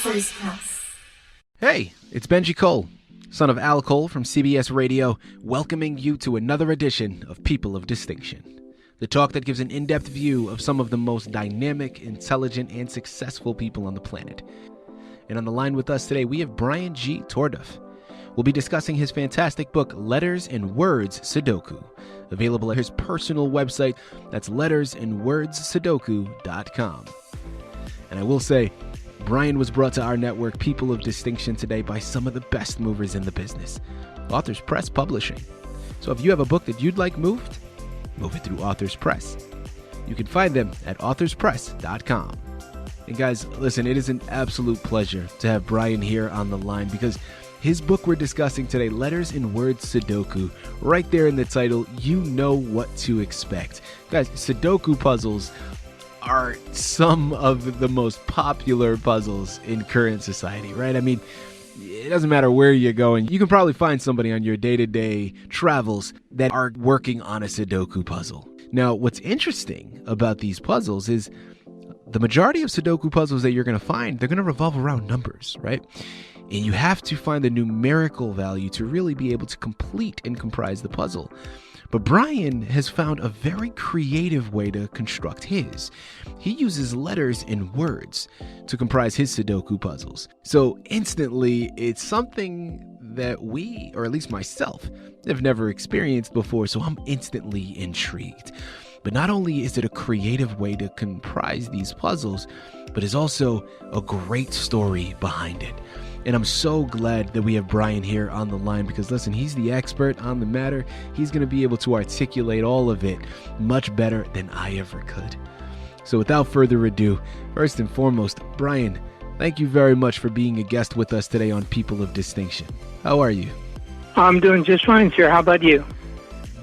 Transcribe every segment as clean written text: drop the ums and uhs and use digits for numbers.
Authors Press. Hey, it's Benji Cole, son of Al Cole from CBS Radio, welcoming you to another edition of People of Distinction, the talk that gives an in-depth view of some of the most dynamic, intelligent, and successful people on the planet. And on the line with us today, we have Brian G. Tordoff. We'll be discussing his fantastic book, Letters and Words Sudoku, available at his personal website. That's lettersandwordssudoku.com. And I will say, Brian was brought to our network, People of Distinction, today by some of the best movers in the business, Authors Press Publishing. So if you have a book that you'd like moved, move it through Authors Press. You can find them at authorspress.com. And guys, listen, it is an absolute pleasure to have Brian here on the line because his book we're discussing today, Letters and Words Sudoku, right there in the title, you know what to expect. Guys, Sudoku puzzles are some of the most popular puzzles in current society, right? I mean, it doesn't matter where you're going. You can probably find somebody on your day-to-day travels that are working on a Sudoku puzzle. Now, what's interesting about these puzzles is the majority of Sudoku puzzles that you're going to find, they're going to revolve around numbers, right? And you have to find the numerical value to really be able to complete and comprise the puzzle. But Brian has found a very creative way to construct his. He uses letters and words to comprise his Sudoku puzzles. So instantly, it's something that we, or at least myself, have never experienced before, so I'm instantly intrigued. But not only is it a creative way to comprise these puzzles, but it's also a great story behind it. And I'm so glad that we have Brian here on the line because, listen, he's the expert on the matter. He's going to be able to articulate all of it much better than I ever could. So without further ado, first and foremost, Brian, thank you very much for being a guest with us today on People of Distinction. How are you? I'm doing just fine, sir. How about you?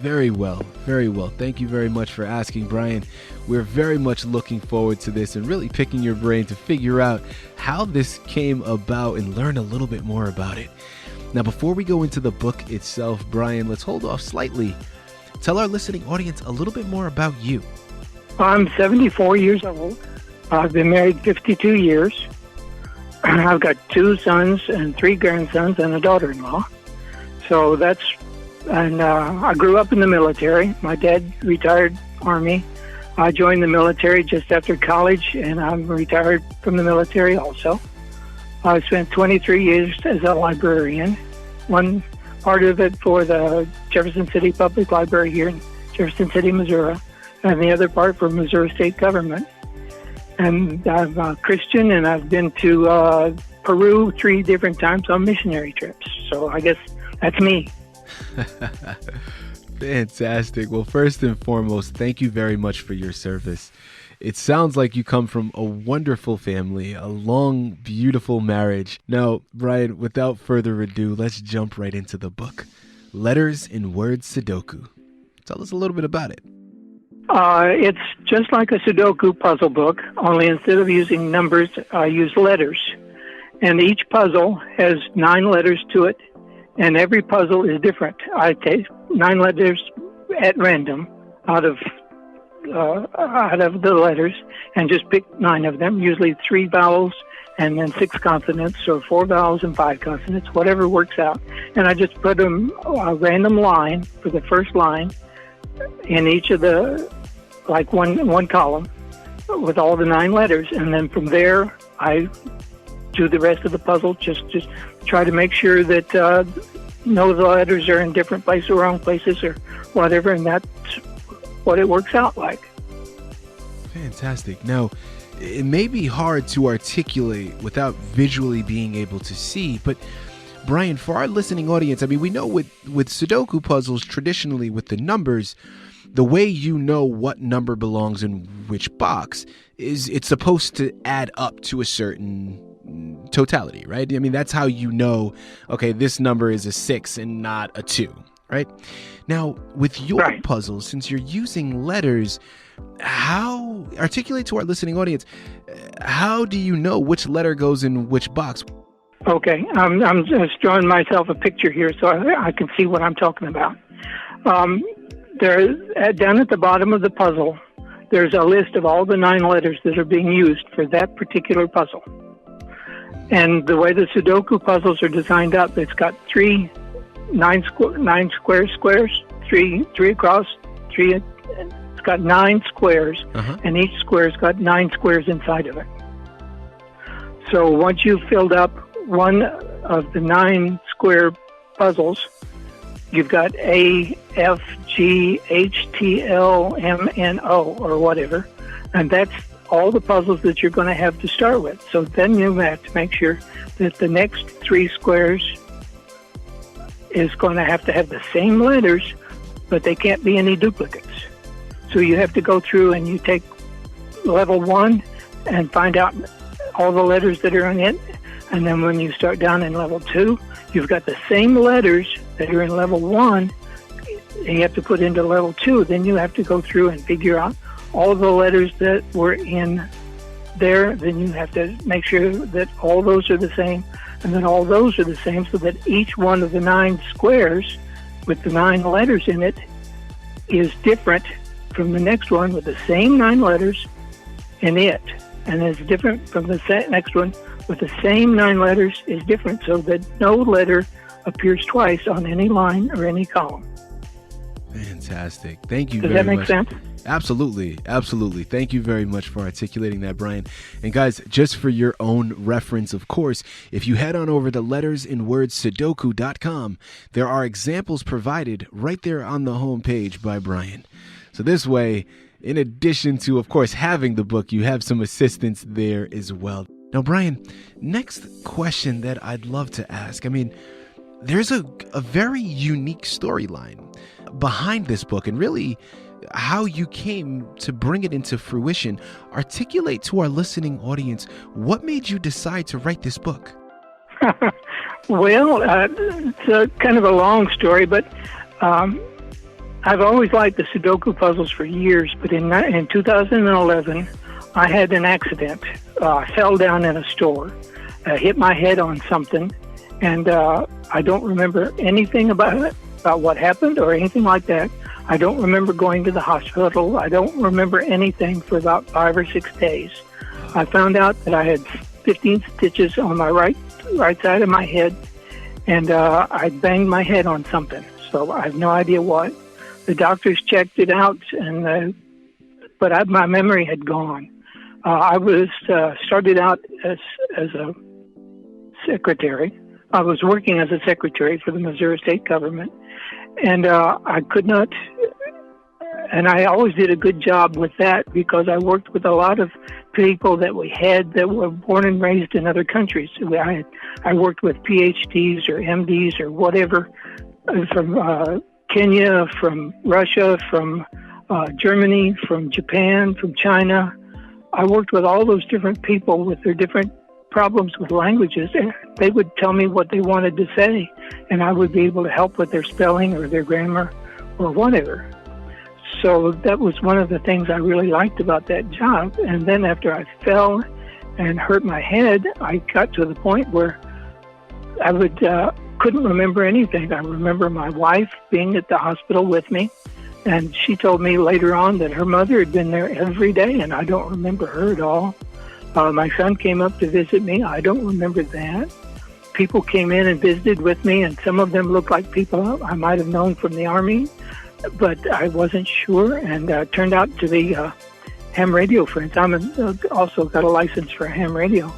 Very well, very well. Thank you very much for asking, Brian. We're very much looking forward to this and really picking your brain to figure out how this came about and learn a little bit more about it. Now, before we go into the book itself, Brian, let's hold off slightly. Tell our listening audience a little bit more about you. I'm 74 years old. I've been married 52 years. I've got 2 sons and 3 grandsons and a daughter-in-law. So I grew up in the military. My dad retired Army. I joined the military just after college, and I'm retired from the military also. I spent 23 years as a librarian, one part of it for the Jefferson City Public Library here in Jefferson City, Missouri, and the other part for Missouri State Government. And I'm a Christian, and I've been to Peru 3 different times on missionary trips. So I guess that's me. Fantastic. Well, first and foremost, thank you very much for your service. It sounds like you come from a wonderful family, a long, beautiful marriage. Now, Brian, without further ado, let's jump right into the book, Letters and Words Sudoku. Tell us a little bit about it. It's just like a Sudoku puzzle book, only instead of using numbers, I use letters. And each puzzle has 9 letters to it. And every puzzle is different. I take 9 letters at random out of the letters and just pick 9 of them, usually 3 vowels and then 6 consonants, or 4 vowels and 5 consonants, whatever works out. And I just put them a random line for the first line in each of the, like one column with all the 9 letters. And then from there, I do the rest of the puzzle, just try to make sure that no of the letters are in different places or wrong places or whatever, and that's what it works out like. Fantastic. Now, it may be hard to articulate without visually being able to see, but Brian, for our listening audience, I mean, we know with Sudoku puzzles, traditionally with the numbers, the way you know what number belongs in which box is it's supposed to add up to a certain totality, right? I mean, that's how you know, okay, this number is a 6 and not a 2, right? Now, with your puzzles, since you're using letters, how, articulate to our listening audience, how do you know which letter goes in which box? Okay, I'm just drawing myself a picture here so I can see what I'm talking about. Down at the bottom of the puzzle, there's a list of all the 9 letters that are being used for that particular puzzle. And the way the Sudoku puzzles are designed up, it's got nine squares, three across, three. It's got 9 squares, and each square's got 9 squares inside of it. So once you've filled up one of the 9 square puzzles, you've got A, F, G, H, T, L, M, N, O, or whatever, and that's all the puzzles that you're going to have to start with. So then you have to make sure that the next 3 squares is going to have the same letters, but they can't be any duplicates. So you have to go through and you take level 1 and find out all the letters that are in it. And then when you start down in level 2, you've got the same letters that are in level 1, you have to put into level 2. Then you have to go through and figure out all the letters that were in there. Then you have to make sure that all those are the same, and then all those are the same, so that each one of the 9 squares with the 9 letters in it is different from the next one with the same 9 letters in it. And it's different from the next one with the same 9 letters is different, so that no letter appears twice on any line or any column. Fantastic. Thank you very much. Does that make sense? Absolutely. Absolutely. Thank you very much for articulating that, Brian. And guys, just for your own reference, of course, if you head on over to lettersinwordssudoku.com, there are examples provided right there on the homepage by Brian. So this way, in addition to, of course, having the book, you have some assistance there as well. Now, Brian, next question that I'd love to ask. I mean, there's a very unique storyline behind this book, and really how you came to bring it into fruition. Articulate to our listening audience, what made you decide to write this book? Well, it's a kind of a long story, but I've always liked the Sudoku puzzles for years, but in 2011, I had an accident. I fell down in a store, hit my head on something, and I don't remember anything about what happened or anything like that. I don't remember going to the hospital. I don't remember anything for about 5 or 6 days. I found out that I had 15 stitches on my right side of my head, and I banged my head on something. So I have no idea what. The doctors checked it out, but my memory had gone. I was started out as a secretary. I was working as a secretary for the Missouri state government, and I could not. And I always did a good job with that because I worked with a lot of people that we had that were born and raised in other countries. I worked with PhDs or MDs or whatever from Kenya, from Russia, from Germany, from Japan, from China. I worked with all those different people with their different problems with languages, and they would tell me what they wanted to say, and I would be able to help with their spelling or their grammar or whatever. So that was one of the things I really liked about that job. And then after I fell and hurt my head, I got to the point where I couldn't remember anything. I remember my wife being at the hospital with me, and she told me later on that her mother had been there every day, and I don't remember her at all. My son came up to visit me. I don't remember that. People came in and visited with me, and some of them looked like people I might have known from the Army, but I wasn't sure, and turned out to be ham radio friends. I'm also got a license for ham radio.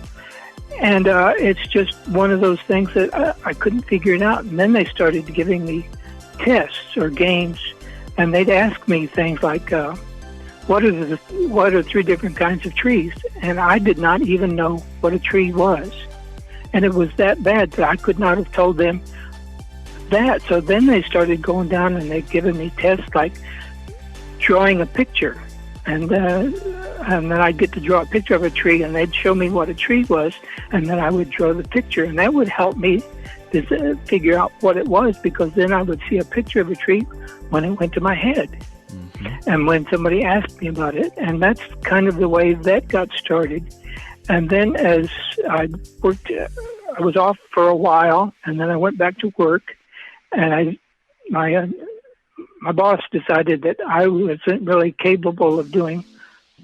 And it's just one of those things that I couldn't figure it out. And then they started giving me tests or games, and they'd ask me things like, what are 3 different kinds of trees? And I did not even know what a tree was. And it was that bad that I could not have told them that. So then they started going down and they'd given me tests like drawing a picture. And then I'd get to draw a picture of a tree, and they'd show me what a tree was, and then I would draw the picture, and that would help me to figure out what it was, because then I would see a picture of a tree when it went to my head. Mm-hmm. And when somebody asked me about it, and that's kind of the way that got started. And then as I worked, I was off for a while, and then I went back to work, and my boss decided that I wasn't really capable of doing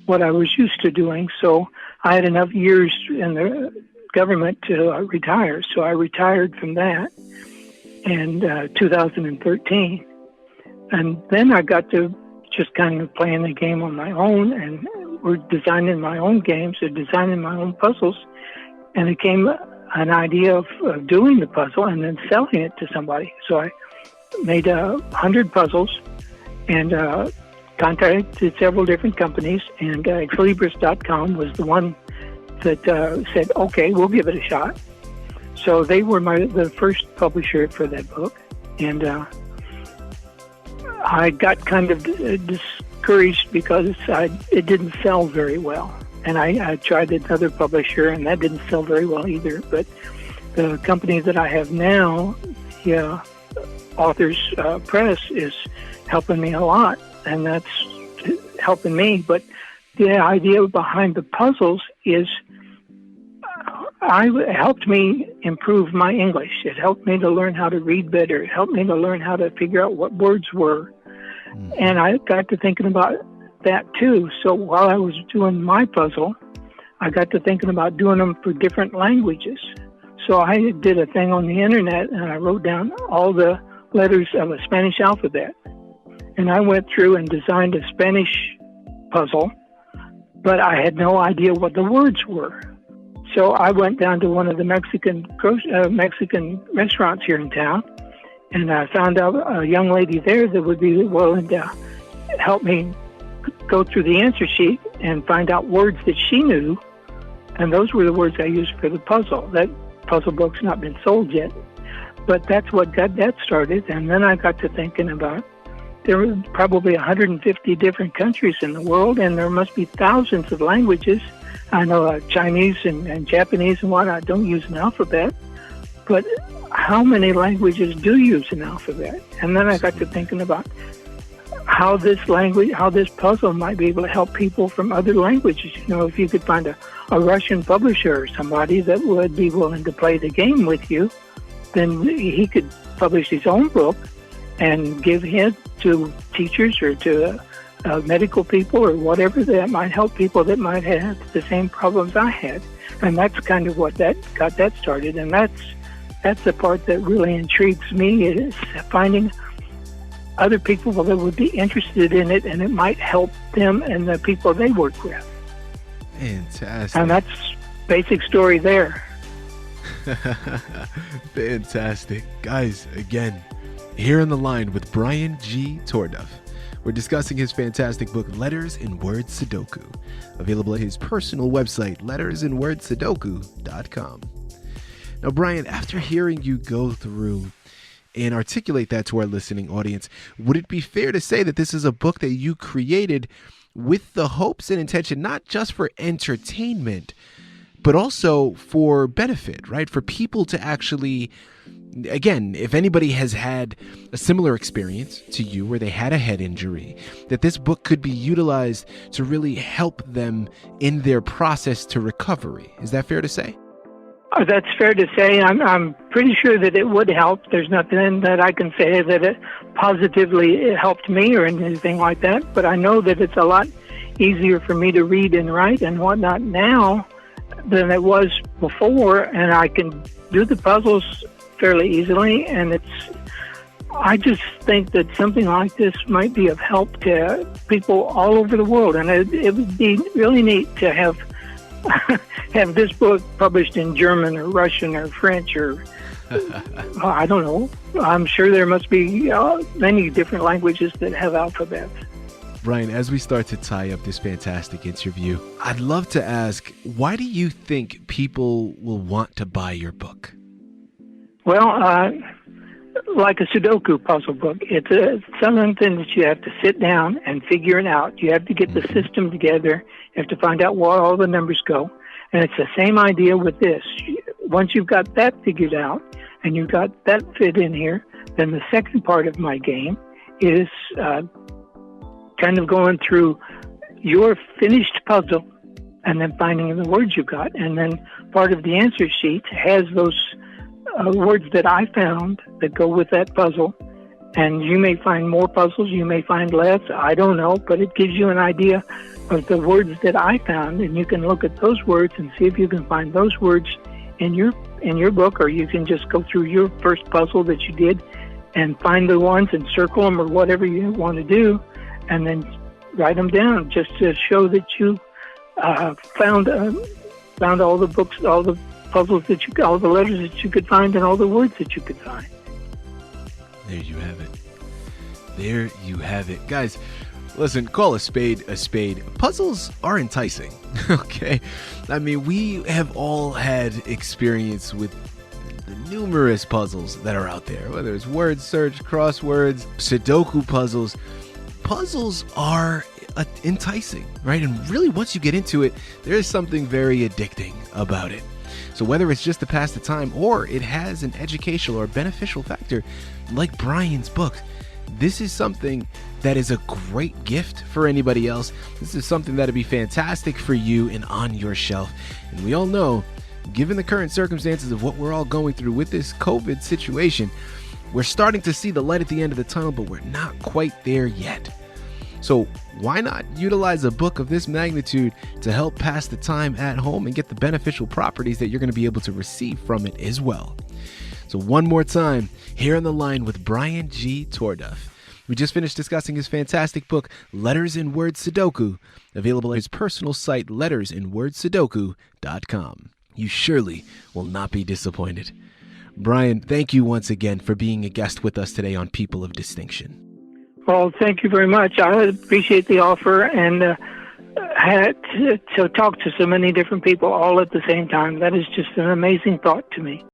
what I was used to doing, so I had enough years in the government to retire. So I retired from that in 2013. And then I got to just kind of playing the game on my own, and we're designing my own games or designing my own puzzles. And it came an idea of doing the puzzle and then selling it to somebody. So I made 100 puzzles and contacted several different companies, and Exlibris.com was the one that said, okay, we'll give it a shot. So they were the first publisher for that book. And I got kind of discouraged because it didn't sell very well. And I tried another publisher, and that didn't sell very well either. But the company that I have now, Authors Press, is helping me a lot, and that's helping me. But the idea behind the puzzles is it helped me improve my English. It helped me to learn how to read better. It helped me to learn how to figure out what words were. And I got to thinking about that too. So while I was doing my puzzle, I got to thinking about doing them for different languages. So I did a thing on the internet, and I wrote down all the letters of a Spanish alphabet. And I went through and designed a Spanish puzzle, but I had no idea what the words were. So I went down to one of the Mexican restaurants here in town, and I found out a young lady there that would be willing to help me go through the answer sheet and find out words that she knew, and those were the words I used for the puzzle. That puzzle book's not been sold yet, but that's what got that started. And then I got to thinking about there were probably 150 different countries in the world, and there must be thousands of languages. I know Chinese and Japanese and whatnot don't use an alphabet, but how many languages do use an alphabet? And then I got to thinking about how this puzzle might be able to help people from other languages. You know, if you could find a Russian publisher or somebody that would be willing to play the game with you, then he could publish his own book and give it to teachers or to medical people or whatever that might help people that might have the same problems I had. And that's kind of what that got that started. And that's the part that really intrigues me, is finding other people that would be interested in it, and it might help them and the people they work with. Fantastic. And that's basic story there. Fantastic. Guys, again, here on the line with Brian G. Tordoff. We're discussing his fantastic book, Letters in Word Sudoku, available at his personal website, lettersinwordsudoku.com. Now, Brian, after hearing you go through and articulate that to our listening audience, would it be fair to say that this is a book that you created with the hopes and intention, not just for entertainment, but also for benefit, right? For people to actually, again, if anybody has had a similar experience to you where they had a head injury, that this book could be utilized to really help them in their process to recovery. Is that fair to say? That's fair to say. I'm pretty sure that it would help. There's nothing that I can say that it positively helped me or anything like that, but I know that it's a lot easier for me to read and write and whatnot now than it was before, and I can do the puzzles fairly easily, and I just think that something like this might be of help to people all over the world, and it would be really neat to have this book published in German or Russian or French or I don't know. I'm sure there must be many different languages that have alphabets. Brian, as we start to tie up this fantastic interview, I'd love to ask, why do you think people will want to buy your book? Well, like a Sudoku puzzle book, it's something that you have to sit down and figure it out. You have to get the system together. You have to find out where all the numbers go. And it's the same idea with this. Once you've got that figured out and you've got that fit in here, then the second part of my game is kind of going through your finished puzzle and then finding the words you got. And then part of the answer sheet has those words that I found that go with that puzzle. And you may find more puzzles, you may find less, I don't know, but it gives you an idea of the words that I found, and you can look at those words and see if you can find those words in your book, or you can just go through your first puzzle that you did and find the ones and circle them or whatever you want to do, and then write them down just to show that you found all the books, all the puzzles all the letters that you could find, and all the words that you could find. There you have it. There you have it. Guys, listen, call a spade a spade. Puzzles are enticing, okay? I mean, we have all had experience with the numerous puzzles that are out there, whether it's word search, crosswords, Sudoku puzzles. Puzzles are enticing, right? And really, once you get into it, there's something very addicting about it. So whether it's just to pass the time or it has an educational or beneficial factor, like Brian's book, this is something that is a great gift for anybody else. This is something that'd be fantastic for you and on your shelf. And we all know, given the current circumstances of what we're all going through with this COVID situation, we're starting to see the light at the end of the tunnel, but we're not quite there yet. So why not utilize a book of this magnitude to help pass the time at home and get the beneficial properties that you're going to be able to receive from it as well? So one more time, here on the line with Brian G. Tordoff. We just finished discussing his fantastic book, Letters in Word Sudoku, available at his personal site, lettersinwordsudoku.com. You surely will not be disappointed. Brian, thank you once again for being a guest with us today on People of Distinction. Well, thank you very much. I appreciate the offer, and had to talk to so many different people all at the same time. That is just an amazing thought to me.